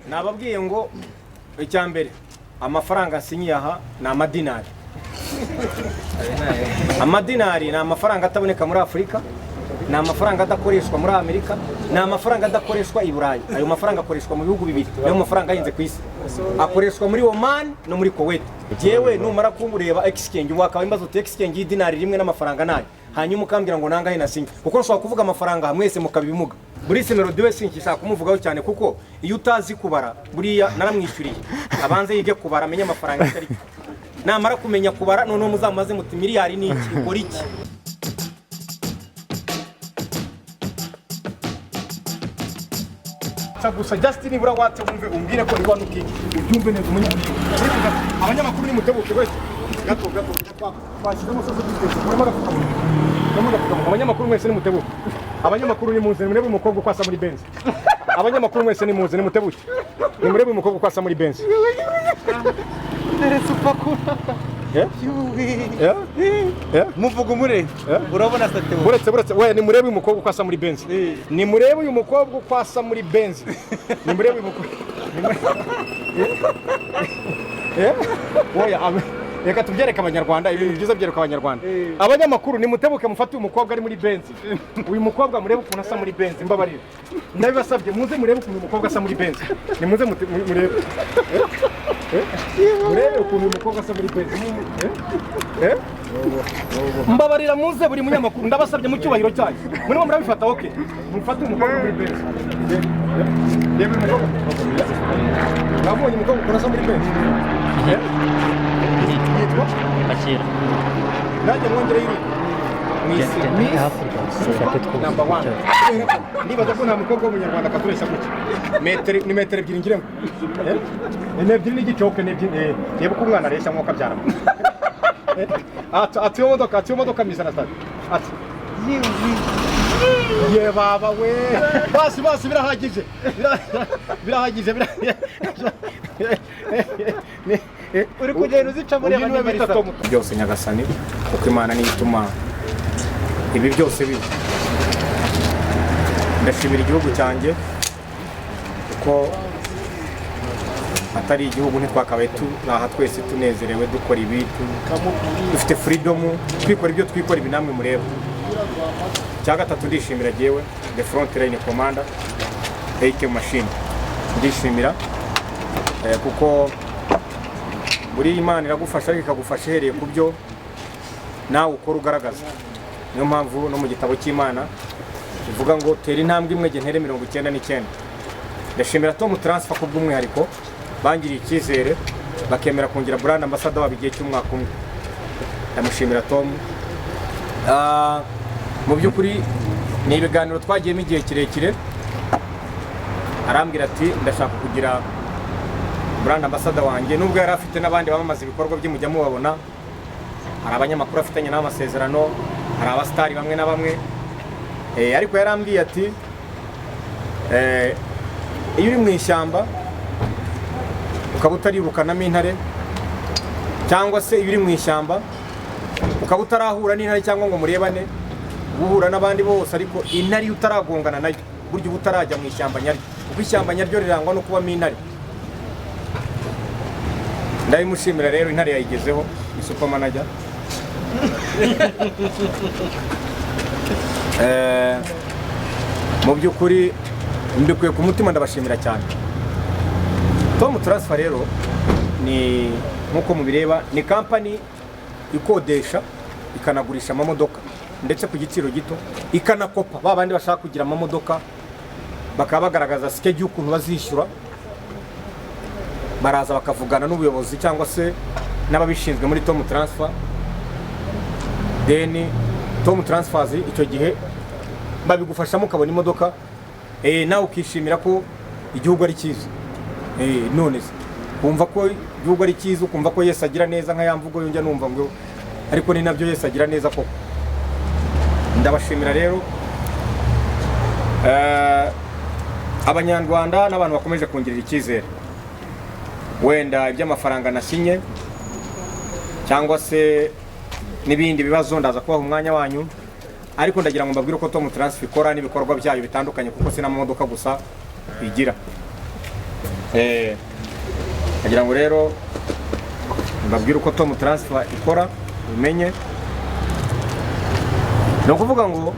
nababwiye ngo icyambere amafaranga asinyiye aha ni amadinari. Amadinari ni amafaranga ataboneka muri Afrika, ni amafaranga adakoreshwa muri Amerika, ni amafaranga adakoreshwa i Burayi. Ayo mafaranga akoreshwa mu bihugu bibiri, niyo mafaranga ahenze ku isi. Akoreshwa muri Oman no muri Kuwait. Jewe numara kumureba exchange wakaba imbazo te exchange y'idinari rimwe n'amafaranga nayo. Hanyuma ukambwira ngo nangahe nasinye. Kuko nshobora kuvuga amafaranga mwese mukabimuga. Buriya Melody we sinshaka kumuvugaho cyane kuko iyo utazi kubara buriya naramwishuriye. Abanze yige kubara amenye amafaranga atari. Namara kumenya kubara none muzamaze muti miliyari ni iki ukora iki. Gusa Justin bura watse wumve umbwire ko riwa nuki ubyumve neza umunye abanyamakuru ni mutebuke wese gato twashizemo soso dutese abanyamakuru mwese ni mutebuke abanyamakuru ni muze murebe umukobwa kwasa muri Benz abanyamakuru mwese ni muze ni mutebuke ni murebe umukobwa kwasa muri Benz neretse upakura muvuga umure urabona state buretse we ni murebe umukobwa kwasa muri Benz ni murebe uyu mukobwa kwasa muri Benz ni murebe uyu mukobwa oya reka tubyereka abanyarwanda ibintu byiza byereka abanyarwanda abanyamakuru ni mutebuke mufate uyu mukobwa ari muri Benz uyu mukobwa murebe ukuntu asa muri Benz mbabarira ndabibasabye muze murebe ukuntu uyu mukobwa asa muri Benz ni muze murebe murebe ukuntu uyu mukobwa asa muri Benz mbabarira muze buri munyamakuru ndabasabye mu cyubahiro cyayo murimo murabifata okay mufate umukobwa muri Benz reba umukobwa nabonye umukobwa ukuntu asa muri Benz yitwa Akira nanjye mwongere yiri number 1 nibaza ko nta mukobwa w'umunyarwanda akakoresha gutya ni metero ebyiri ngiremo ni ebyiri n'igicoke n'ebyiri yeba ko umwana areshya mwuka byara ati imodoka misa na stade ati ye baba we basi birahagije uri kugenda uzica muri abanyamarisa byose nyagasani kuko Imana niyo ituma ibi byose biba. Ndashimira igihugu cyanjye kuko atari igihugu ntitwakabaye tunaha twese tunezerewe dukora ibi dufite freedom twikora ibyo twikora ibi namwe mureba. Cya gatatu ndishimira jewe the front line commander AK machine ndishimira kuko buri Imana iragufasha ikagufasha hereye ku byo nawe ukora ugaragaza. Niyo mpamvu no mu gitabo cy'Imana ivuga ngo tera intambwe imwe gentere 99. Ndashimira Tom Transfer ku bw'umwihariko bangiriye icyizere bakemera kongera brand ambassador wabigiye cy'umwaka umwe. Ndamushimira Tom. Mu by'ukuri ni ibiganiro twagiyemo igihe kirekire arambwira ati ndashaka kugira brand ambassador wanjye nubwo yari afite n'abandi bamamaza ibikorwa bye mujya mubabona. Hari abanyamakuru afitanye n'amasezerano, hari abastari bamwe na bamwe ariko yarambwiye ati iyo uri mu ishyamba ukaba utarirukanamo intare cyangwa se iyo uri mu ishyamba ukaba utarahura n'intare cyangwa ngo murebane guhura n'abandi bose ariko intare utaragongana nayo buryo utarajya mu ishyamba nyaryo kuko ishyamba nyaryo rirangwa no kubamo intare. Ndabimushimira rero intare yayigezeho ni super manager. Mu by'ukuri mbikuye ku mutima ndabashimira cyane. Tom Transfer rero ni nkuko mubireba ni company ikodesha ikanagurisha amamodoka ndetse ku giciro gito ikanakopa babandi bashaka kugira amamodoka bakaba bagaragaza schedule y'ukuntu bazishyura baraza bakavugana n'ubuyobozi cyangwa se n'ababishinzwe muri Tom Transfer. Then Tom Transfers icyo gihe babigufashamo ukabona imodoka nawe ukishimira ko igihugu ari cyiza. None kumva ko igihugu ari cyiza ukumva ko Yesu agira neza nka yamvugo yonjya numva ngo ariko ni nabyo Yesu agira neza koko. Ndabashimira rero abanyarwanda n'abantu bakomeje kongera icyizere wenda iby'amafaranga nasinye cyangwa se n'ibindi bibazo ndaza kubaha umwanya wanyu ariko ndagira ngo mbabwire ko Tom Transfer ikora n'ibikorwa byayo bitandukanye kuko sina amamodoka gusa igira. Nagira ngo rero mbabwire uko Tom Transfer ikora umenye. No kuvuga ngo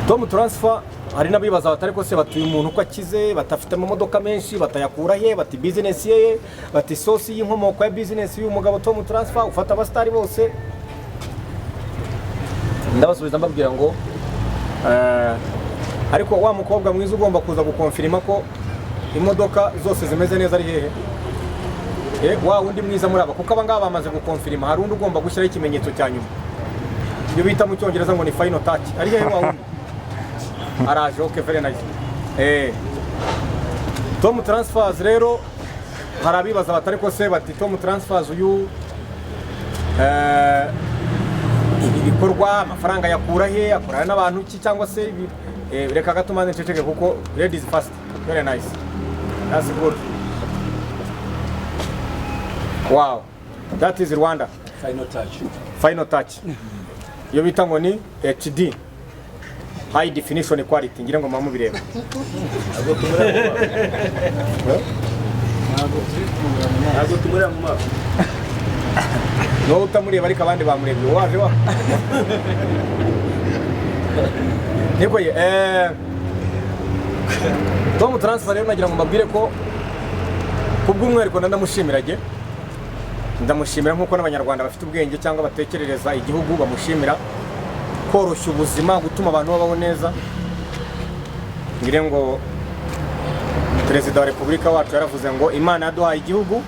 Tom Transfer hari nabibaza batari ko se batuye umuntu uko akize batafite amamodoka menshi batayakura he bati business ye bati source y'inkomoko ya business y'uyu mugabo Tom Transfer ufata abastari bose. Ndabasubiza mbabwira ngo ariko wa mukobwa mwiza ugomba kuza gukonfirima ko imodoka zose zimeze neza ari hehe. Wa undi mwiza muri aba kuko abangaba bamaze gukonfirima hari undi ugomba gushyiraho ikimenyetso cya nyuma. Ibyo bita mu cyongereza ngo ni final touch. Ari hehe wa undi? Araje. Okay, very nice. Tom Transfers rero hari abibaza batari ko se bati Tom Transfers uyu ibikorwa amafaranga yakura he akora n'abantu ki cyangwa se reka gatumane nceceke kuko ladies first. Very nice. That's good. Wow. That is Rwanda. Final touch. Final touch. Yo bita ngo ni HD. High definition quality ngira ngo mamu bireba. Ntabwo tumureba mu maso. No utamureba ariko abandi bamurebye waje wa. Niko Tom Transfer rero nagira ngo mbabwire ko kubw'umwihariko ndamushimiraje. Ndamushimira nkuko n'abanyarwanda bafite ubwenge cyangwa batekerereza igihugu bamushimira koroshya ubuzima gutuma abantu babaho neza. Ngire ngo Perezida wa Repubulika wacu yaravuze ngo Imana yaduhaye igihugu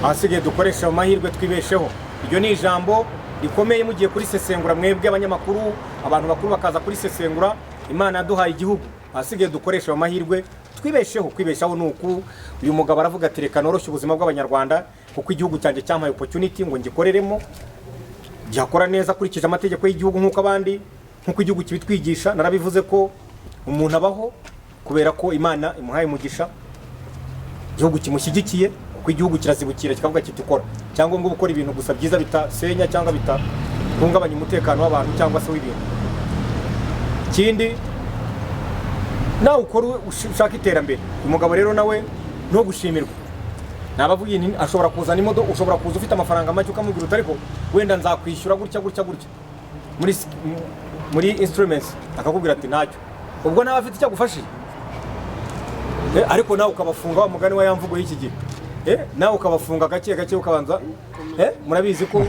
ahasigaye dukoresha amahirwe twibesheho. Iryo ni ijambo rikomeye mugiye kuri sesengura mwebwe abanyamakuru abantu bakuru bakaza kuri sesengura. Imana yaduhaye igihugu ahasigaye dukoresha amahirwe twibesheho. Kwibeshaho nuku uyu mugabo aravuga ati reka noroshye ubuzima bw'abanyarwanda kuko igihugu cyanjye cyampaye opportunity ngo ngikoreremo byakora neza kurikije amategeko y'igihugu nkuko abandi nkuko igihugu kibitwigisha. Narabivuze ko umuntu abaho kubera ko Imana imuhaye umugisha igihugu kimushyigikiye kuko igihugu kirazibukira kikavuga kiti ukora cyangwa ngo gukora ibintu gusa byiza bitasenya cyangwa bitahungabanya umutekano w'abantu cyangwa se w'ibintu. Ikindi nawe ukora ushaka iterambere. Umugabo rero nawe no gushimirwa. Nabavuye nti ashobora kuzana imodoka ushobora kuza ufite amafaranga make ukamubwira utariko wenda nzakwishyura gutya muri instruments akakubwira ati ntacyo ubwo nawe afite icyo gufashije. Ariko nawe ukabafunga wa mugani wa yamvugo y'iki gihe. Nawe ukabafunga gake ukabanza murabizi ko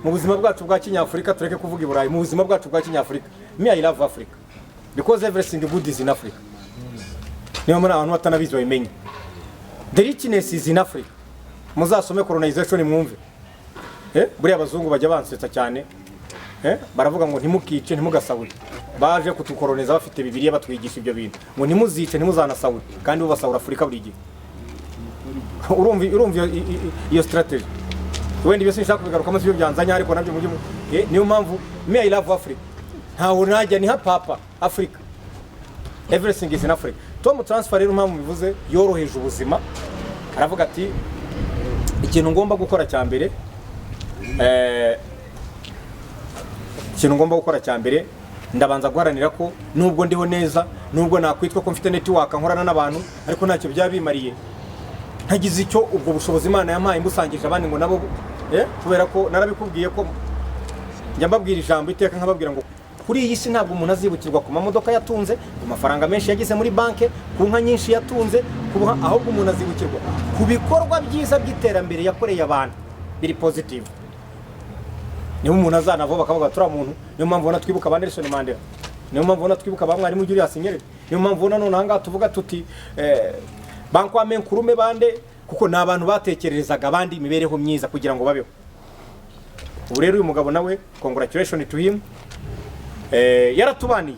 mu buzima bwacu bwa Kinyafurika tureke kuvuga i Burayi. Mu buzima bwacu bwa Kinyafurika me I love Africa because everything good is in Africa. Niyo muri abantu batanabizi babimenye. The richness is in Africa. Muzasome colonization mwumve. Buri abazungu bajya bansetsa cyane. Baravuga ngo ntimukice ntimugasabure. Baje kutukoloniza bafite Bibiliya batwigisha ibyo bintu. Ngo ntimuzice ntimuzanasabure kandi bo basabura Afrika buri gihe. Urumva iyo strategy. Wenda ibyo sinshaka kubigarukamo sibyo byanzanya ariko nabyo mujye niyo mpamvu me I love Africa. Ntaho najya ni hapapa Africa. Everything is in Africa. Tom Transfer rero mpamvu bivuze yoroheje ubuzima. Aravuga ati ikintu ngomba gukora cyambere ndabanza guharanira ko nubwo ndiho neza nubwo nakwitwa ko mfite network nkorana n'abantu ariko ntacyo byabimariye ntagize icyo ubwo bushobozi Imana yampaye mbusangije abandi ngo nabo kubera ko narabikubwiye ko njya mbabwira ijambo iteka nkababwira ngo kuri iyi si ntabwo umuntu azibukirwa ku mamodoka yatunze ku mafaranga menshi yagize muri banke ku nka nyinshi yatunze ahubwo umuntu azibukirwa ku bikorwa byiza by'iterambere yakoreye abantu biri positive. Niyo umuntu azanavo bakavuga tura muntu. Niyo mpamvu ubona twibuka ba Nelson Mandela. Niyo mpamvu ubona twibuka ba mwarimu Julius Nyerere. Niyo mpamvu ubona none hanga tuvuga tuti bankwa menkurume bande kuko nabantu batekererezaga abandi imibereho myiza kugira ngo babeho. Ubu rero uyu mugabo nawe congratulations to him. Yaratubaniye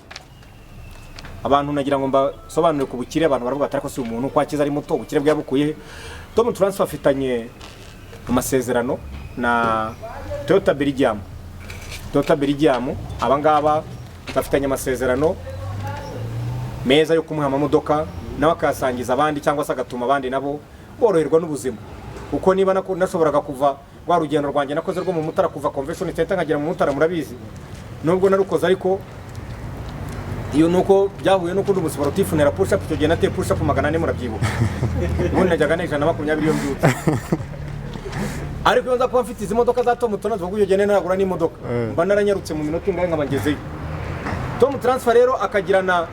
abantu nagira ngo mbasobanure ku bukire abantu baravuga atari ko si umuntu kwakiza ari muto ubukire bwabukuye. Tom Transfer afitanye amasezerano na Toyota Belgium abangaba bafitanye amasezerano meza yo kumuha amamodoka nawe akasangiza abandi cyangwa se agatuma abandi nabo boroherwa n'ubuzima. Uko niba nashoboraga kuva rwa rugendo rwanjye nakoze rwo mu Mutara kuva convention center nkagera mu Mutara murabizi nubwo narukoze ariko iyo nuko byahuye no kundi umusportif nera push up icyo gihe nateye push up 400 murabyibuka ubundi najyaga nejana 20 yo mbyutse ariko iyo nza kuba mfite izi modoka za Tom Transfer kuko iyo gihe nagura n'imodoka mba naranyarutse mu minota ingahe nkabangezeyo. Tom Transfer rero akagirana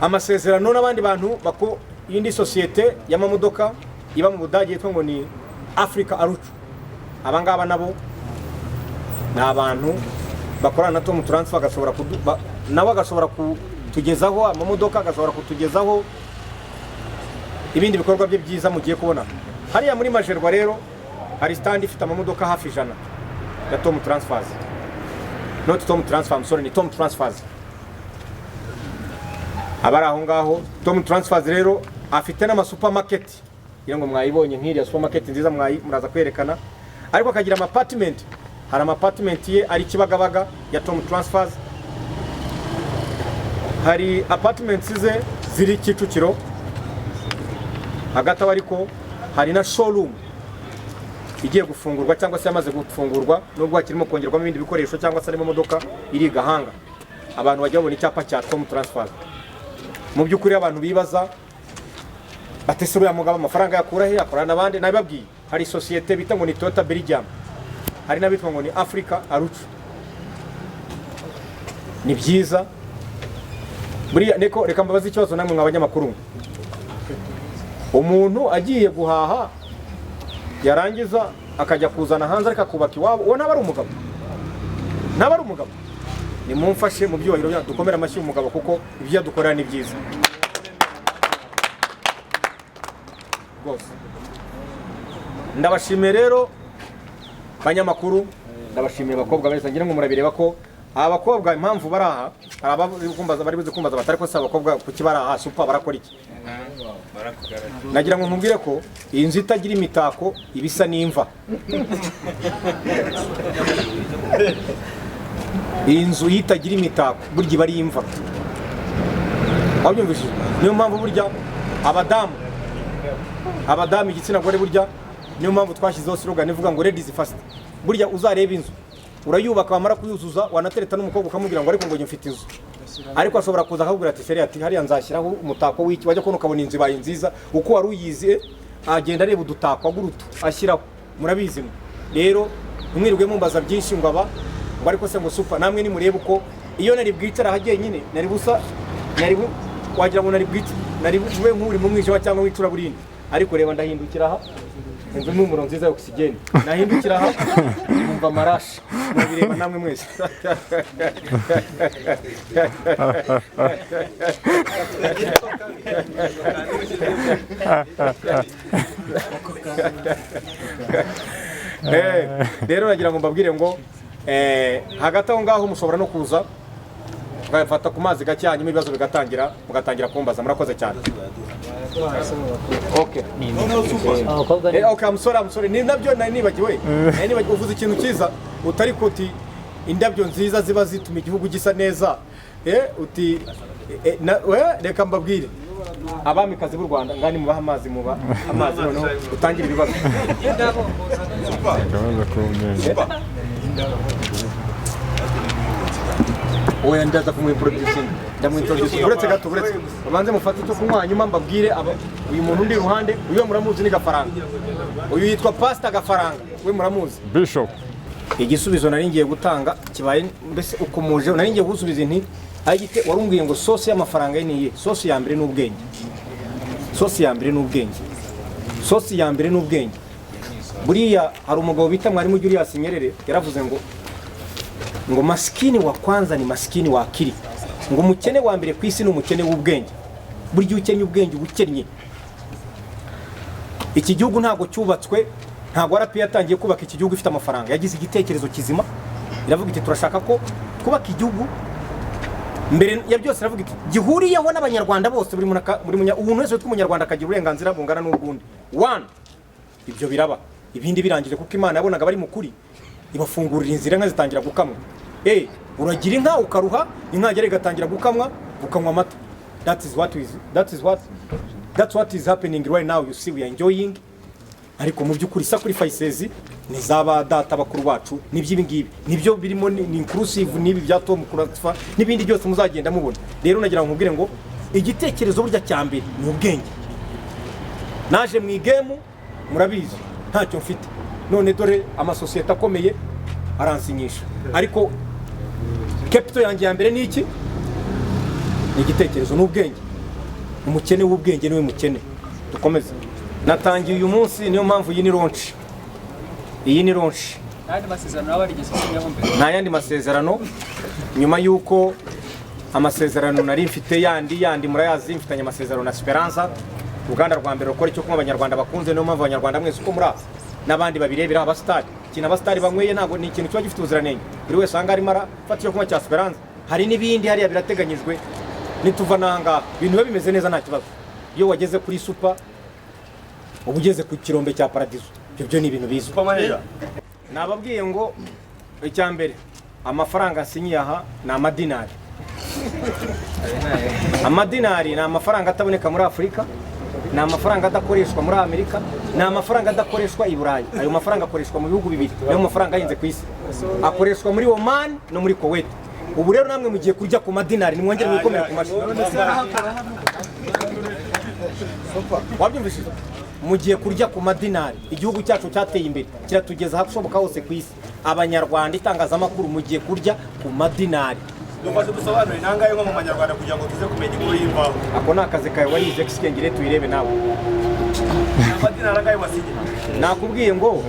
amasezerano n'abandi bantu bako yindi societe y'amamodoka iba mu Budage yitwa ngo ni Africa Arucu. Abangaba nabo na abantu bakorana na Tom Transfer gashobora nawe agashobora kutugezaho amamodoka, agashobora kutugezaho ibindi bikorwa bye byiza mugiye kubona. Hariya muri Majerwa rero hari stand ifite amamodoka hafi 100 ya Tom Transfers. Not Tom Transfer, I'm sorry, ni Tom Transfers. Abari aho ngaho Tom Transfers rero afite n'ama supermarket. Iyo ngo mwayibonye nk'iriya supermarket nziza muraza kwerekana. Ariko akagira ama apartment. Hari ama apartment ye ari Kibagabaga ya Tom Transfers. Hari apartments ze ziri Kicukiro. Hagati ariko hari na showroom igiye gufungurwa cyangwa se yamaze gufungurwa nubwo hakirimo kongerwamo ibindi bikoresho cyangwa se n'imodoka iri Gahanga. Abantu bajya babona icyapa cya Tom Transfers. Mu by'ukuri abantu bibaza batesero ya mugabo amafaranga yakura he akorana nabandi nabibabwiye. Hari societe bita ngo ni Toyota Belgium. Hari nabitwa ngo ni Africa Arucu. Ni byiza. Buriya neko reka mbabaza ikibazo namwe mw'abanyamakuru. Umuntu agiye guhaha yarangiza akajya kuzana hanze ariko kubaka iwabo uwo naba ari umugabo. Naba ari umugabo. Ni mumfashe mu byubahiro bya dukomera amashyi umugabo kuko ibyo yadukorera ni byiza. Gose. Ndabashimiye rero banyamakuru, ndabashimiye bakobwa bese ngira ngo murabireba ko abakobwa impamvu baraha bari buze kumbaza batari ko se abakobwa kuki baraha super barakora iki. Nagira ngo nkubwire ko iyi nzu itagira imitako ibisa n'imva. Iyi nzu itagira imitako burya bari imva. Wabyumvishije? Niyo mpamvu burya abadamu igitsina gore burya niyo mpamvu twashyizeho slogan ivuga ngo ladies first. Burya uzareba inzu urayubaka wamara kuyuzuza wanatereta n'umukobwa ukamubwira ngo ariko ngo mfite inzu. Ariko ashobora kuza akabwira ati feri ati hariya nzashyiraho umutako w'iki wajya kubona ukabona inzu ibaye nziza uko wari uyizi agenda areba udutako agurutu ashyiraho. Murabizi rero umwirirwe mumbaza byinshi ngo aba ngo ariko se ngo super namwe ni murebe uko iyo nari bwicara hagiye nyine nari busa nari wagira ngo nari bwite nari bube nk'uri mu mwijima cyangwa wicura burindi. Ariko reba ndahindukira aha inzu n'umuro nziza ya oxygen nahindukira aha umva marashi mubireba namwe mwese. Rero nagira ngo mbabwire ngo hagati aho ngaho mushobora no kuza mugafata ku mazi gake hanyuma ibibazo mugatangira kumbaza. Murakoze cyane. Okay. Okay, I'm sorry. Ni nabyo nibagiwe. Nibagiwe uvuze ikintu cyiza utari koti indabyo nziza ziba zituma igihugu gisa neza. Uti reka mbabwire abamikazi b'u Rwanda ngani mubaha amazi noneho utangira ibibazo. Oya ndaza kumwintroduce uretse gato babanze mufate cyo kunywa hanyuma mbabwire uyu muntu ndi ruhande uyu muramuzi ni Gafaranga. Uyu yitwa Pastor Gafaranga we muramuzi Bishop. Igisubizo nari ngiye gutanga kibaye mbese ukomuje nari ngiye gusubiza inti agite warumbwiye ngo sosi y'amafaranga niye. Sosi ya mbere n'ubwenge. Sosi ya mbere n'ubwenge. Buriya hari umugabo bita mwarimu Julius Nyerere yaravuze ngo maskini wa kwanza ni maskini wa akili. Ngo umukene wa mbere kwisi ni umukene w'ubwenge. Burya ukennye ubwenge ubukennye. Iki gihugu ntago cyubatswe ntago RP yatangiye kubaka iki gihugu ifite amafaranga. Yagize igitekerezo kizima iravuga iti turashaka ko kubaka igihugu mbere ya byose iravuga iti gihuriyeho n'abanyarwanda bose buri umuntu wese witwa umunyarwanda akagira uburenganzira bungana n'ubwundi. 1 ibyo biraba ibindi birangije kuko Imana yabonaga bari mukuri ibafungurira inzira inka zitangira gukamwa. Uragira inka ukaruha inka yari gatangira gukamwa amata. That's what is happening right now. You see we are enjoying ariko mu by'ukuri sacrifices ni zaba data bakuru bacu n'iby'ibi ngibi nibyo birimo ni inclusive n'ibi bya Tom Kuratfa n'ibindi byose muzagenda mubona rero nagira ngo nkubwire ngo igitekerezo burya cyambere ni ubwenge naje mu igemu murabizi ntacyo mfite none dore amasosiyete akomeye aransinyisha ariko capital yanjye ya mbere ni iki ni igitekerezo n'ubwenge umukene w'ubwenge niwe mukene dukomeze natangiye uyu munsi niyo mpamvu iyi ni launch Nandi masezerano abarigeze kunyamo mbere nta yandi masezerano nyuma yuko amasezerano nari mfite yandi murayazi mfitanye amasezerano na Esperanza Uganda rwa mbere rukora icyo kuma abanyarwanda bakunze niyo mpamvu abanyarwanda mwese uko muraza n'abandi babirebera abastari kina abastari banyweye ntago ni ikintu cyo gifite ubuziranenge buri wese anga ari mara fata icyo kuma cya Esperanza hari n'ibindi hariya birateganyijwe nituva nanga ibintu bimeze neza nta kibazo iyo wageze kuri super ubugeze ku kirombe cya paradiso ibyo ni ibintu bizwi nababwiye ngo icyambere amafaranga asinyiye aha ni amadinari amadinari ni amafaranga ataboneka muri Afurika ni amafaranga adakoreshwa muri Amerika ni amafaranga adakoreshwa i Burayi ayo mafaranga akoreshwa mu bihugu bibiri niyo mafaranga ahinze ku isi akoreshwa muri Oman no muri Kuwait ubu rero namwe mugiye kurya ku madinari nimwongere mwikomere ku mashyi wabyumvishije mugiye kurya ku madinari igihugu cyacu cyateye imbere kiratugeza hashoboka hose ku isi abanyarwanda itangazamakuru mugiye kurya ku madinari Dufashe dusobanure nangaye nko mu Banyarwanda kugira ngo tuze kumenya inkuru y'imvaho. ako ni akazi kawe warize exchange rate uyirebe nawe Amadinari nangaye wasinye. nakubwiye ngo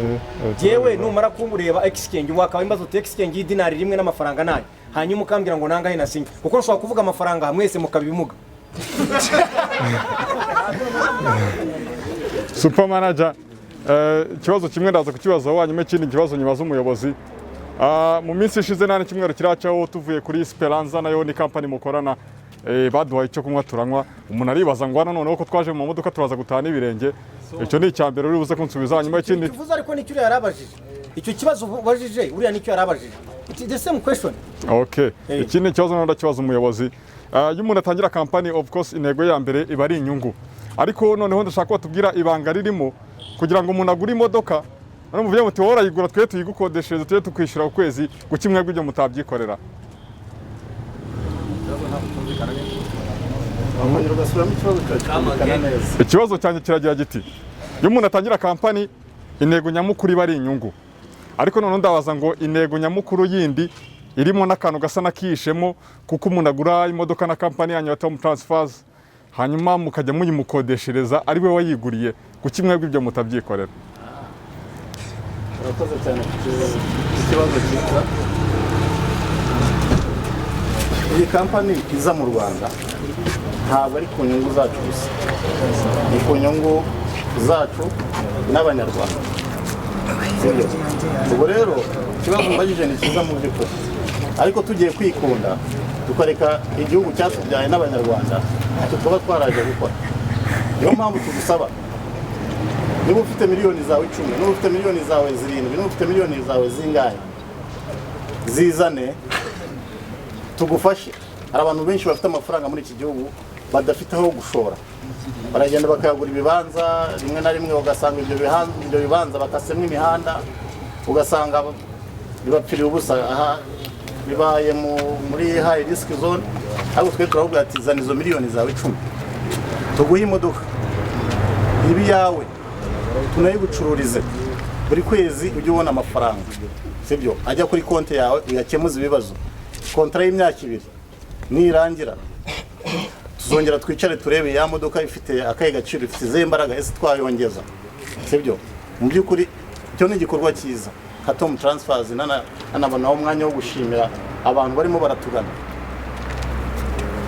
jewe numara kumureba exchange wakaba imbazo te exchange y'idinari rimwe n'amafaranga nayo hanyuma ukambwira ngo nangahe nasinye kuko nshobora kuvuga amafaranga mwese mukabimuga Super manager ikibazo kimwe ndaza kukibaza wanyuma ikindi kibazo nyibaza umuyobozi mu minsi ishize nane kimwero kiracaho tuvuye kuri Esperanza nayo ni company mukorana baduhaye icyo kunywa turanywa umuntu aribaza ngo hano noneho ko twaje mu modoka turaza gutana ibirenge icyo ni icyambere uri buze kunsubiza hanyuma ikindi tuvuze ariko nicyo yarabajije icyo kibazo ubajije uriya nicyo yarabajije it's the same question okay ikindi kibazo nanda kibazo umuyobozi iyo umuntu atangira company of course intego ya mbere iba ari inyungu ariko noneho ndashaka batubwira ibanga ririmo kugira ngo umuntu agure imodoka none muvuye muti wowe urayigura twe tuyigukodeshereze twe tukwishyura ukwezi gukimwe bw'ibyo mutabyikorera ikibazo cyanjye kiragira giti iyo umuntu atangira company intego nyamukuru iba ari inyungu ariko noneho ndabaza ngo intego nyamukuru yindi irimo n'akantu gasa nakishemo kuko umuntu agura imodoka na company yanyu ya Tom Transfers hanyuma mukajya muyimukodeshereza ari we wayiguriye gukimwe bw'ibyo mutabyikorera urakoze cyane ikibazo cyiza iyi kampani iza mu Rwanda ntabwo ari ku nyungu zacu gusa ni ku nyungu zacu n'abanyarwanda ubu rero ikibazo mbajije ni cyiza mu by'ukuri ariko tugiye kwikunda tukareka igihugu cyatubyaye n'abanyarwanda tukaba twaraje gukora niyo mpamvu tugusaba niba ufite miliyoni zawe 10 niba ufite miliyoni zawe 7 niba ufite miliyoni zawe zingahe zizane tugufashe hari abantu benshi bafite amafaranga muri iki gihugu badafite aho gushora baragenda bakagura ibibanza rimwe na rimwe ugasanga ibyo bibanza bakasemwa imihanda ugasanga bibapfiriye ubusa aha bibaye muri high risk zone ariko twe turavuga ati zana izo miliyoni zawe 10 tuguhe imodoka ibi yawe tunayigucururize buri kwezi ujye ubona amafaranga sibyo ajya kuri konti yawe uyakemuza ibibazo kontra y'imyaka 2 nirangira tuzongera twicare turebe ya modoka ifite akaye gaciro ifite zembaraga ese twayongeza sibyo mu byukuri cyo ni igikorwa cyiza ka Tom Transfers nanabonaho umwanya wo gushimira abantu barimo baratugana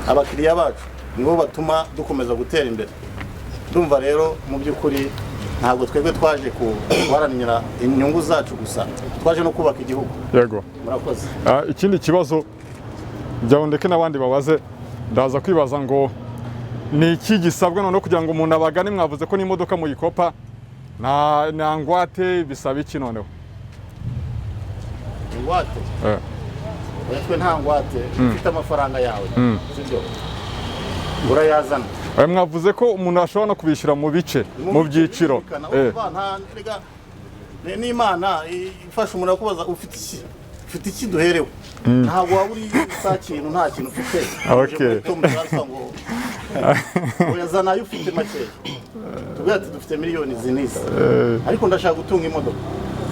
abakiriya bacu nibo batuma dukomeza gutera imbere ndumva rero mu byukuri ntabwo twebwe twaje kuharanira inyungu zacu gusa twaje no kubaka igihugu yego murakoze ikindi kibazo byabondeke n'abandi babaze ndaza kwibaza ngo ni iki gisabwa none kugira ngo umuntu abagane mwavuze ko n'imodoka muyikopa na ngwate bisaba iki noneho ingwate twe nta ngwate ufite amafaranga yawe sibyo urayazana mwavuze ko umuntu ashobora no kubishyura mu bice mu byiciro n'Imana ifasha umuntu akubaza ufite iki duherewe ntabwo waba uri sa kintu nta kintu ufite uyazana ayo ufite make tubwira ati dufite miliyoni ziniza ariko ndashaka gutunga imodoka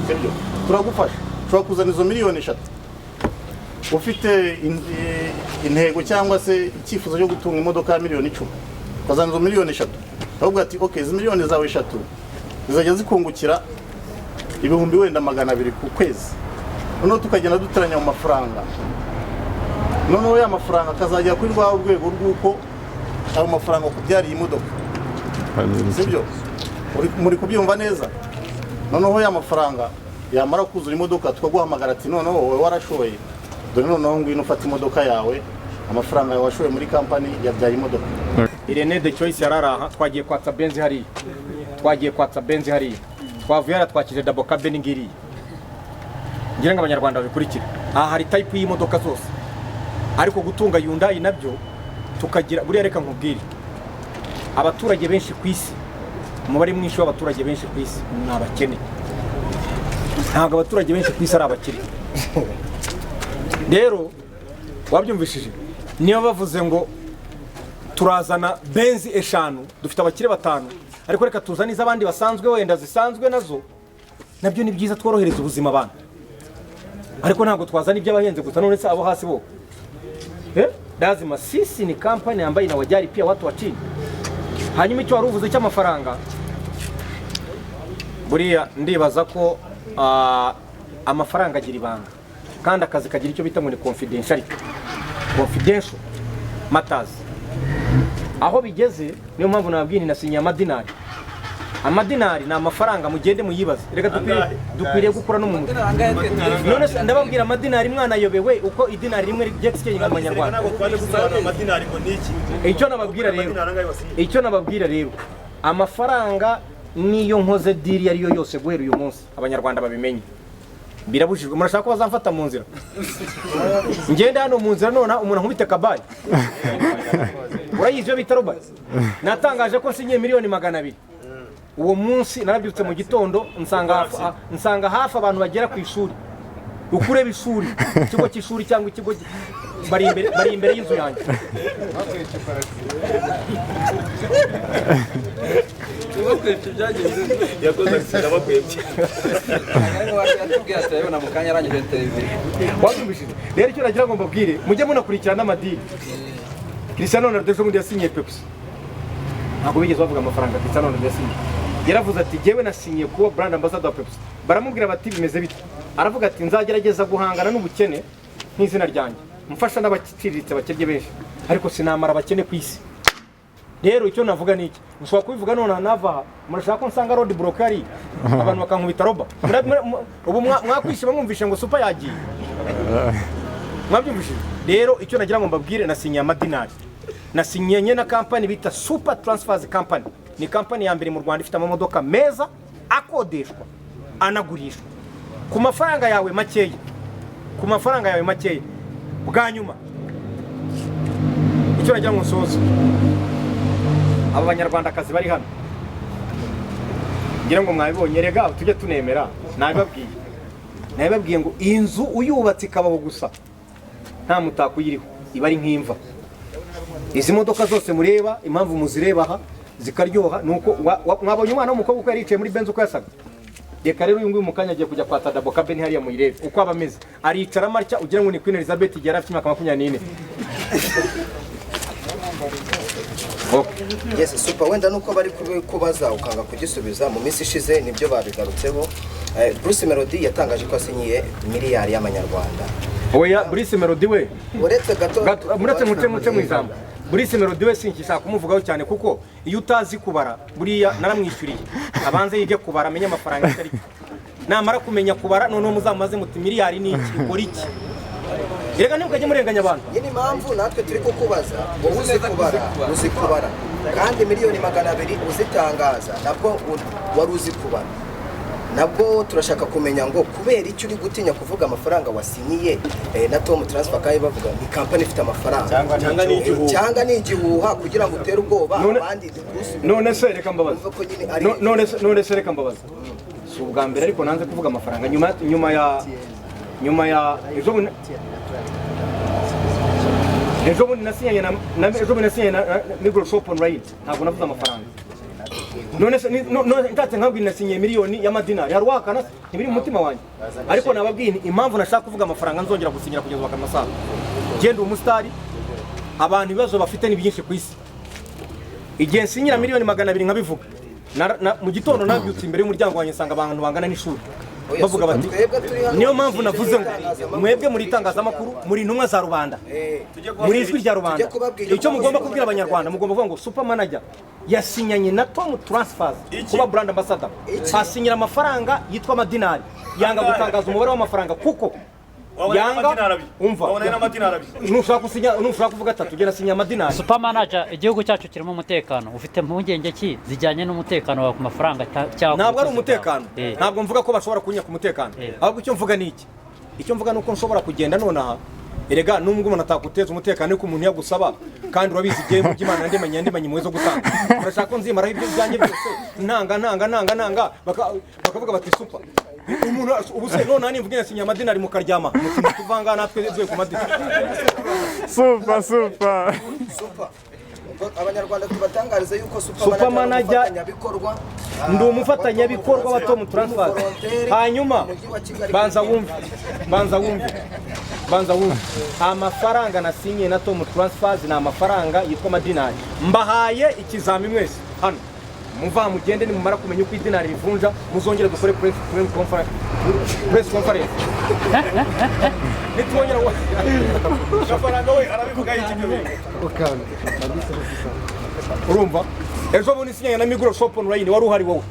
sibyo turagufasha ushobora kuzana izo miliyoni 3 ufite intego cyangwa se icyifuzo cyo gutunga imodoka ya miliyoni 10 ukazana izo miliyoni 3 ahubwo ati okay izo miliyoni zawe 3 zizajya zikungukira ibihumbi wenda 200 ku kwezi noneho tukagenda duteranya mu mafaranga noneho ya mafaranga akazajya kuri rwa rwego rw'uko ayo mafaranga kubyariye imodoka sibyo muri kubyumva neza noneho ya mafaranga yamara kuzura imodoka tukaguhamagara ati noneho wowe warashoye dore noneho ngwino ufata imodoka yawe amafaranga yawe washoye muri kampani yabyaye imodoka Irene de Choice yararaha twagiye kwatsa benzi hariya twavuye yaratwakije double cabin ngiriye ngira ngo abanyarwanda babikurikira aha hari type y'imodoka zose ariko gutunga Hyundai nabyo tukagira buriya reka nkubwire abaturage benshi ku isi umubare mwinshi w'abaturage benshi ku isi ni abakene ntabwo abaturage benshi ku isi ari abakire rero wabyumvishije niyo bavuze ngo turazana benzi 5 dufite abakire 5 ariko reka tuzane iz'abandi basanzwe wenda zisanzwe nazo nabyo ni byiza tworohereza ubuzima abantu ariko ntabwo twazana iby'abahenze gusa none se abo hasi bo lazima sisi ni kampani ambayo inawajali pia watu wa chini. Hanyuma icyo waruvuze cy'amafaranga buriya ndibaza ko amafaranga agira ibanga kandi akazi kagira icyo bita ngo ni confidential matters. Aho bigeze niyo mpamvu nababwiye nasinye amadinari ni amafaranga mugende muyibaze reka dukwiriye gukura no mu mutwe none ndababwira amadinari mwana yobewe uko idinari rimwe ry'exchange mu Banyarwanda icyo nababwira rero amafaranga niyo nkoze diri ariyo yose guhera uyu munsi Abanyarwanda babimenye birabujijwe murashaka ko bazamfata mu nzira ngende hano mu nzira none umuntu nkubite kabaye urayizyo bita Robert natangaje ko sinye miliyoni 200 uwo munsi narabyutse mu gitondo nsanga hafi abantu bagera ku ishuri ukureba ishuri ikigo cy'ishuri cyangwa ikigo bari imbere y'inzu yanjye rero icyo nagira ngo mbabwire mujye munakurikirana amadini. Cristiano Ronaldo undi yasinye Pepsi ntabwo bigeze bavuga amafaranga Cristiano Ronaldo yasinye yaravuze ati jewe nasinye kuba brand ambassador wa Pepsi baramubwira bati bimeze bite aravuga ati nzagerageza guhangana n'ubukene nk'izina ryanjye mfasha n'abakiriritse bakirye benshi ariko sinamara abakene ku isi. Rero icyo navuga ni iki mushobora kubivuga none nava murashaka ko nsanga road brokeri abantu bakankubita roba ubu mwakwishima mwumvishe ngo super yagiye mwabyumvise. Rero icyo nagira ngo mbabwire nasinye amadinari nasinyenye na company bita Super Transfers Company ni company ya mbere mu Rwanda ifite amamodoka meza akodeshwa anagurishwa ku mafaranga yawe makeya bwa nyuma. Icyo nagira ngo nsoze aba Banyarwanda kazi bari hano ngira ngo mwabibonye rega tujye tunemera nabibabwiye ngo inzu uyubatse ikabaho gusa nta mutako yiriho iba ari nk'imva. Izi modoka zose mureba impamvu muzireba aha zikaryoha nuko mwabonye umwana w'umukobwa uko yaricaye muri Benz uko yasaga. Reka rero uyu nguyu mukanya agiye kujya kwata double cabin hariya muyirebe uko abameze aricara marya ugira ngo ni Queen Elizabeth igihe afite imyaka 24. Yes, super wenda nuko bari kubaza ukanga kugisubiza mu minsi ishize nibyo babigarutseho. Bruce Melody yatangaje ko asinyiye miliyari y'amanyarwanda. Oya Bruce Melody we uretse gato muretse mu ijambo Bruce Melody we sinkishaka kumuvugaho cyane kuko iyo utazi kubara buriya naramwishuriye abanze yige kubara amenye amafaranga atari namara kumenya kubara none muzamaze muti miliyari ni iki ukora iki. Erega nimukajye murenganya abantu nyine impamvu natwe turi kukubaza wowe uzi kubara kandi miliyoni 200 uzitangaza nabwo wari uzi kubara nabwo turashaka kumenya ngo kubera icyo uri gutinya kuvuga amafaranga wasinyiye na Tom Transfer kandi bavuga ni company ifite amafaranga cyangwa ni igihuha kugira ngo utere ubwoba abandi. None se reka mbabaza, none se reka mbabaza, si ubwa mbere ariko nanze kuvuga amafaranga nyuma ya ejo bundi nasinyanye na Microsoft online, ntabwo navuze amafaranga. None se ndatse nkabwira nasinyiye miliyoni y'amadinari yarwakana ntibiri mu mutima wanjye, ariko nababwiye impamvu nashaka kuvuga amafaranga nzongera gusinyira kugeza bakamasaha. Genda umusitari, abantu ibibazo bafite ni byinshi ku isi. Igihe nsinyira miliyoni 200 nkabivuga mu gitondo nabyutse imbere y'umuryango wanjye nsanga abantu bangana n'ishuri bavuga bati niyo mpamvu navuze ngo mwebwe muri itangazamakuru muri intumwa za rubanda, muri ijwi rya rubanda, icyo mugomba kubwira abanyarwanda mugomba kuvuga ngo super manager yasinyanye na Tom Transfer kuba brand ambassador, asinyira amafaranga yitwa amadinari, yanga gutangaza umubare w'amafaranga kuko yanga umva nushaka kuvuga atatu gena sinya amadinari. Super manager, igihugu cyacu kirimo umutekano, ufite mpungenge ki zijyanye n'umutekano wa ku mafaranga cyangwa ntabwo ari umutekano, ntabwo mvuga ko bashobora kunya ku mutekano, ahubwo icyo mvuga ni iki, icyo mvuga nuko nshobora kugenda nonaha. Erega nubwo umuntu atakuteza umutekano ko umuntu yagusaba kandi urabizi igihe mu by'Imana ndemanye mwezo gutanga, urashaka ko nzimaraho ibyo byanjye byose ntanga bakavuga bati super umuntu ubuse none nimvuge nasinya amadinari mukaryama mutima tuvanga natwe zwe ku madinari. Super Abanyarwanda tubatangariza yuko super manager ndi umufatanyabikorwa wa Tom Transfer. Hanyuma banza wumve amafaranga nasinye na Tom Transfer ni amafaranga yitwa amadinari. Mbahaye ikizami mwese hano, muva mugende nimumara kumenya uko idinari rivunja muzongera dukore press conference. Nitwongera amafaranga we arabivuga y'ikibyo urumva. Ejo bundi sinyanye na Microsoft online wari uhari wowe,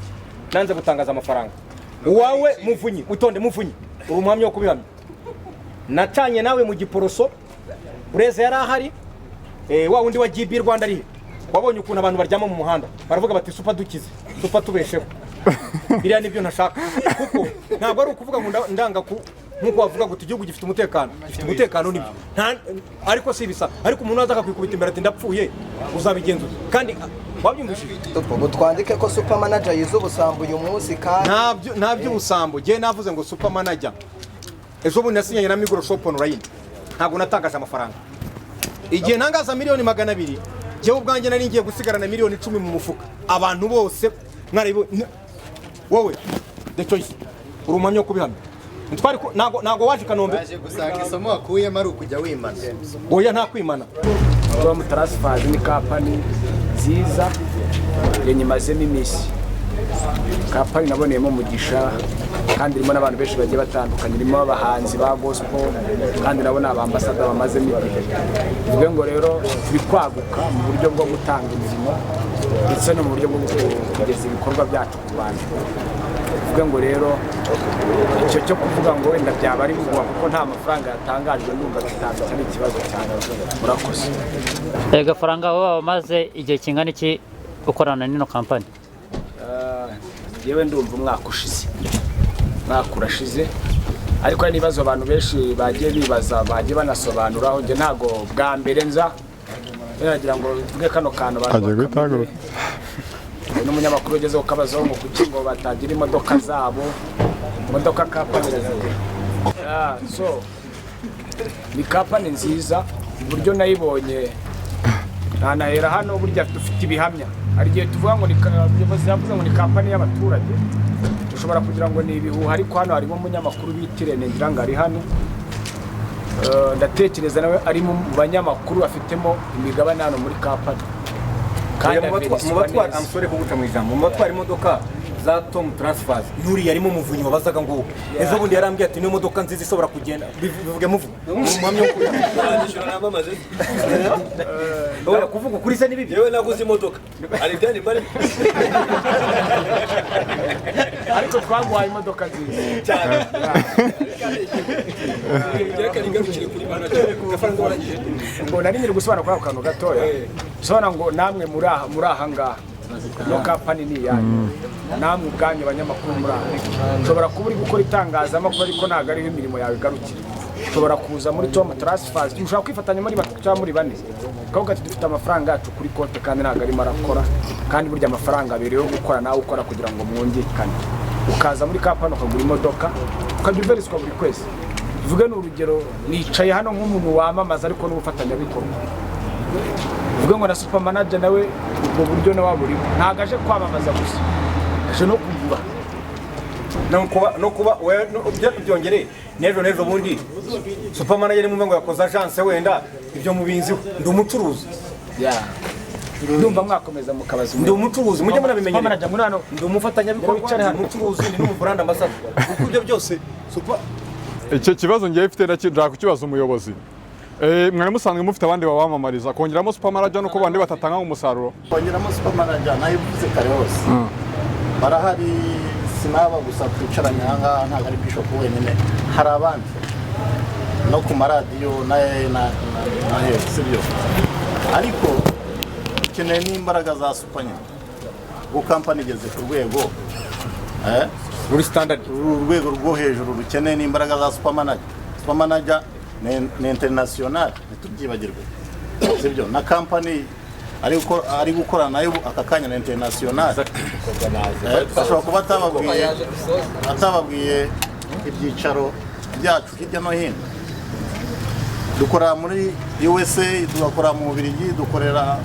nanze gutangaza amafaranga wawe muvunyi utonde muvunyi uri umuhamya wo kubihamya. Nacanye nawe mu giporoso ureze yari ahari, wa wundi wa GB Rwanda ari wabonye ukuntu abantu baryama mu muhanda baravuga bati super dukize super tubesheho. Biriya nibyo ntashaka, kuko ntabwo ari ukuvuga ngo ndanga nkuko wavuga ngo igihugu gifite umutekano nibyo, ariko si bisa. Ariko umuntu aza akakwikubita imbere ati ndapfuye uzabigenzura kandi wabyumvishije. Ubu twandike ko super manager yizo ubusambo uyu munsi kandi ntabyo ubusambo. Je navuze ngo super manager ejo bundi nasinyanye na Microsoft online, ntabwo natangaje amafaranga. Igihe ntangaza miliyoni 200 jewe ubwanjye nari ngiye gusigarana miliyoni 10 mu mufuka. Abantu bose mwaribonye wowe the choice uri umuhamya wo kubihamya. Ntwari nago waje Kanombe yaje gusanga isomo wakuyemo ari ukujya wimana. Oya nta kwimana. Tom Transfer ni company nziza yenye mazemo imisi. Company naboneyemo umugisha kandi irimo n'abantu benshi bagiye batandukanye, irimo abahanzi ba gospel kandi nabona abambasada bamaze n'ibihe. Ubwo ngo rero bikwaguka mu buryo bwo gutanga imirimo ndetse no mu buryo bwo kugeza ibikorwa byacu ku bantu. Ubwo ngo rero icyo cyo kuvuga ngo wenda byaba ari bugwa kuko nta mafaranga yatangajwe n'umva bitanga cyane ikibazo cyane. Murakoze. Gafaranga wowe maze igihe kingana iki ukorana n'ino company? Yewe ndumva umwaka ushize, mwaka urashize, ariko hari n'ibibazo abantu benshi bagiye bibaza bagiye banasobanuraho. Nge ntago bwa mbere nza nagira ngo tuvuge kano kantu abantu n'umunyamakuru ugeze ukabazaho ngo kuki ngo batagira imodoka zabo, imodoka company so ni company nziza uburyo nayibonye. Nanahera hano burya dufite ibihamya. Hari igihe tuvuga ngo ni ubuyobozi yavuze ngo ni company y'abaturage, dushobora kugira ngo ni ibihuha, ariko hano harimo umunyamakuru bitirene ngira ngo ari hano. Ndatekereza nawe ari mu banyamakuru afitemo imigabane hano muri company. Kandi mu batwara amusore kuguca mu ijambo, mu batwara imodoka za Tom Transfer nuri yarimo muvunyi wabazaga ngo ejo bundi yarambwiye ati niyo modoka nziza ishobora kugenda bivuge muvu umuhamya wo kuyandishura nabamaze kuvuga kuri se nibibi. Yewe naguze imodoka ari byani bari ariko twaguhaye imodoka nziza cyane. Reka nigarukire kuri manager gafaranga warangije ngo nari nyiri gusobanura kuri ako kantu gatoya. Sobanura ngo namwe muri aha ngaha no kampani ni iyanyu namwe ubwanyu abanyamakuru muri aha ushobora kuba uri gukora itangazamakuru ariko ntabwo ariho imirimo yawe igarukira ushobora kuza muri Tom Transfers ushobora kwifatanya muri batatu cyangwa muri bane ukavuga ati dufite amafaranga yacu kuri konti kandi ntabwo arimo arakora kandi burya amafaranga abereyeho gukora nawe ukora kugira ngo mwumvikane ukaza muri kampani ukagura imodoka ukabiveriswa buri kwezi tuvuge n'urugero nicaye hano nk'umuntu wamamaza ariko n'ubufatanyabikorwa uvuge ngo na super manager nawe ubwo buryo nawe burimo ntabwo aje kwamamaza gusa aje no kugura no kuba byongereye n'ejo bundi super manager mu ngo yakoze agence wenda ibyo mubinziho ndi umucuruzi ndumva mwakomeza mukabaza ndi umucuruzi mujye murabimenyera manager muri hano ndi umufatanyabikorwa ndi umucuruzi ndi n'umubrand ambassador kuko ibyo byose super icyo kibazo ngiye mfite ndashaka kukibaza umuyobozi mwari musanzwe mufite abandi babamamariza kongeramo super manager nuko bandi batatanga umusaruro kongeramo super manager nayo bivuze kare hose barahari sinaba gusa twicaranye aha ngaha ntabwo ari bishop wenyine hari abandi no ku maradiyo na sibyo ariko ukeneye n'imbaraga za super nyine ubu kampani igeze ku rwego muri standard urwego rwo hejuru rukeneye n'imbaraga za super manager ni international ntitubyibagirwe sibyo na kampani ari gukora nayo aka kanya na international ashobora kuba atababwiye ibyicaro byacu hirya no hino dukora muri USA tugakora mu Bubiligi dukorera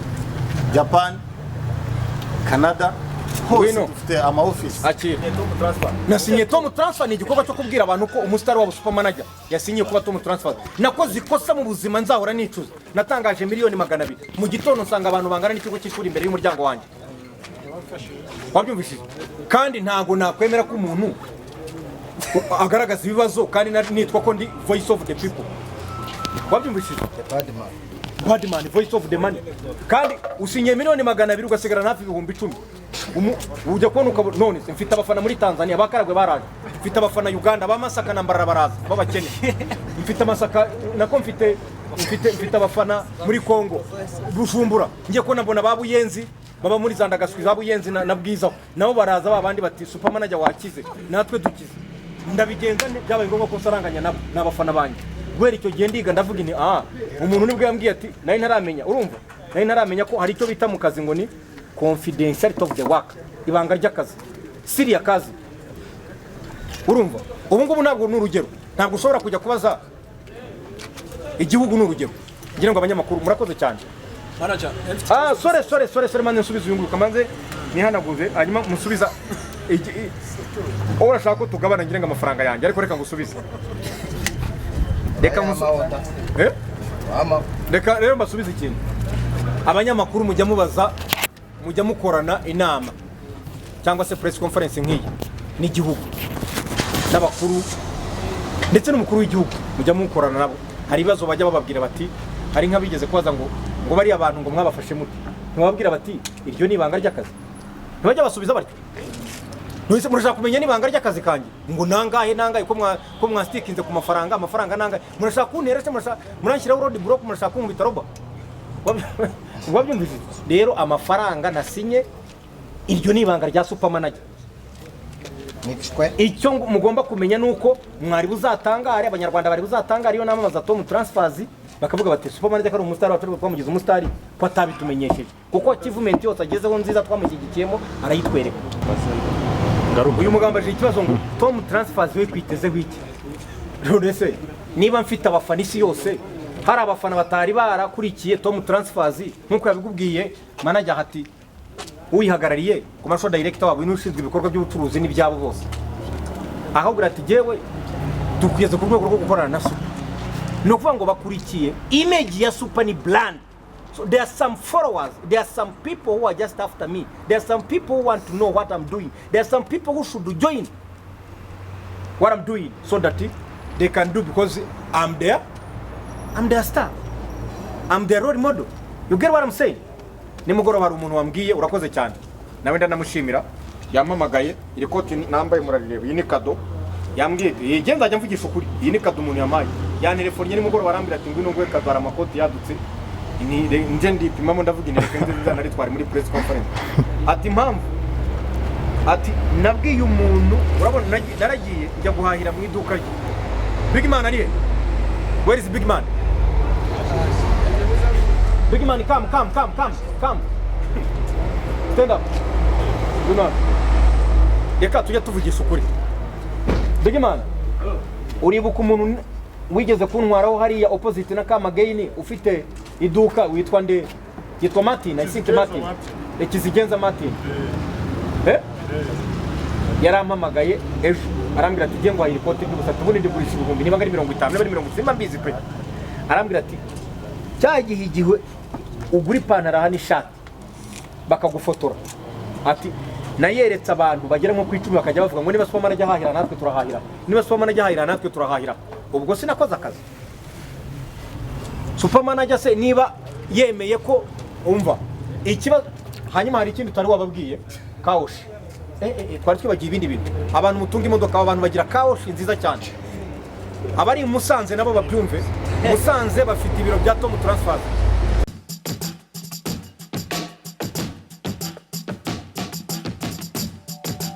Japan Canada hose dufite ama office nasinye Tom Transfer ni igikorwa cyo kubwira abantu ko umustar wa super manager yasinye kuba Tom Transfer nakoze ikosa mu buzima nzahora nicuza natangaje miliyoni 200 mu gitondo nsanga abantu bangana n'ikigo cy'ishuri imbere y'umuryango wanjye wabyumvishije kandi ntago nakwemera ko umuntu agaragaza ibibazo kandi nitwa ko ndi voice of the people wabyumvishije bad man voice of the money kandi usinye miliyoni 200 ugasigara hafi 10,000 ujya kubona ukabona none mfite abafana muri Tanzania bakaragwe baraje mfite abafana Uganda bamasaka nambara baraza babakene mfite amasaka nako mfite abafana muri Kongo Bujumbura ngiye ko nabona babuyenzi baba muri Zandagasubiza babuyenzi na Bwizaho nabo baraza babandi bati super manager wakize natwe dukize ndabigenza byabaye ngombwa ko saranganya nabo n'abafana banjye gwera icyo gihe ndiga ndavuga ni umuntu nibwo yambwiye ati nayi ntaramenya urumva nayi ntaramenya ko hari icyo bita mu kazi ngo ni confidentiality of the work ibanga ry'akazi siri y'akazi urumva ubu ngubu ntabwo n'urugero ntabwo ushobora kujya kubaza igihugu n'urugero ngira ngo abanyamakuru murakoze cyane manager sorry manje nsubiza uyunguruka manze nihanaguze hanyuma musubiza urashaka ko tugabana ngira ngo amafaranga yanjye ariko reka ngusubize reka rero mbasubize ikintu abanyamakuru mujya mubaza mujya mukorana inama cyangwa se press conference nk'iyi n'igihugu n'abakuru ndetse n'umukuru w'igihugu mujya mukorana nabo hari ibibazo bajya bababwira bati hari nk'abigeze kubaza ngo bari abantu ngo mwabafashe muti ntibababwira bati iryo ni ibanga ry'akazi ntibajya basubiza batyo Ntuise murashaka kumenya nibanga ry'akazi kanjye ngo nangahe ko mwastikinze ku amafaranga nangahe murashaka kuntera se muranshyiraho road block murashaka kumbita roba wabyumvise rero amafaranga nasinye iryo nibanga rya super manager icyo mugomba kumenya nuko mwari buzatangare abanyarwanda bari buzatangare iyo namamaza Tom Transfers bakavuga bati super manager kari umustar wacu twamugize umustari ko atabitumenyesheje kuko achievement yose agezeho nziza twamushyigikiyemo arayitwereka uyu mugamba aje ikibazo ngo Tom Transfers we kwiteze wiki none se niba mfite abafana isi yose hari abafana batari barakurikiye Tom Transfers nkuko yabigubwiye manager hati uyihagarariye commercial director wabo n'ushinzwe ibikorwa by'ubucuruzi n'ibyabo bose ahubwo ati jewe dukwiye ku rwego rwo gukorana na super no kuvuga ngo bakurikiye image ya super ni brand. So there are some followers, there are some people who are just after me, there are some people who want to know what I'm doing, there are some people who should join what I'm doing so that they can do because I'm their star, I'm their role model. You get what I'm saying? Nimugoroba hari umuntu wambwiye urakoze cyane nawe ndanamushimira yamamagaye iri koti nambaye murarireba iyi ni kado yambwiye yigenda ajya mvugisha ukuri iyi ni kado umuntu yamaye ya telefone nimugoroba arambira ati ngwino ngwe kado amakoti yadutse nje ndipimamo ndavuga inteko nziza nari twari muri press conference ati impamvu ati nabwiye umuntu urabona naragiye njya guhahira mu iduka rye Big Man ariye where is Big Man Big Man come stand up reka tujya tuvugisha ukuri Big Man uribuka umuntu wigeze kuntwaraho hariya opposite na Kamagaini ufite iduka witwa nde yitwa Martin I think Martin Ekizigenza Martin yarampamagaye ejo arambwira ati ngiye ngwahira ikote ry'ubusa tubundi ndigurisha ibihumbi niba ari 50 niba ari 40 simba mbizi pe arambwira ati cyagihe igihe ugura ipantaro aha n'ishati bakagufotora ati nayeretse abantu bagera nko ku 10 bakajya bavuga ngo niba Superman ajya hahira natwe turahahira niba Superman ajya hahira natwe turahahira ubwo sinakoze akazi Superman ajya se niba yemeye ko umva ikibazo hanyuma hari ikindi tutari wababwiye kaoshi twari twibagiye ibindi bintu abantu mutunga imodoka abantu bagira kaoshi nziza cyane abari Musanze nabo babyumve Musanze bafite ibiro bya Tom Transfer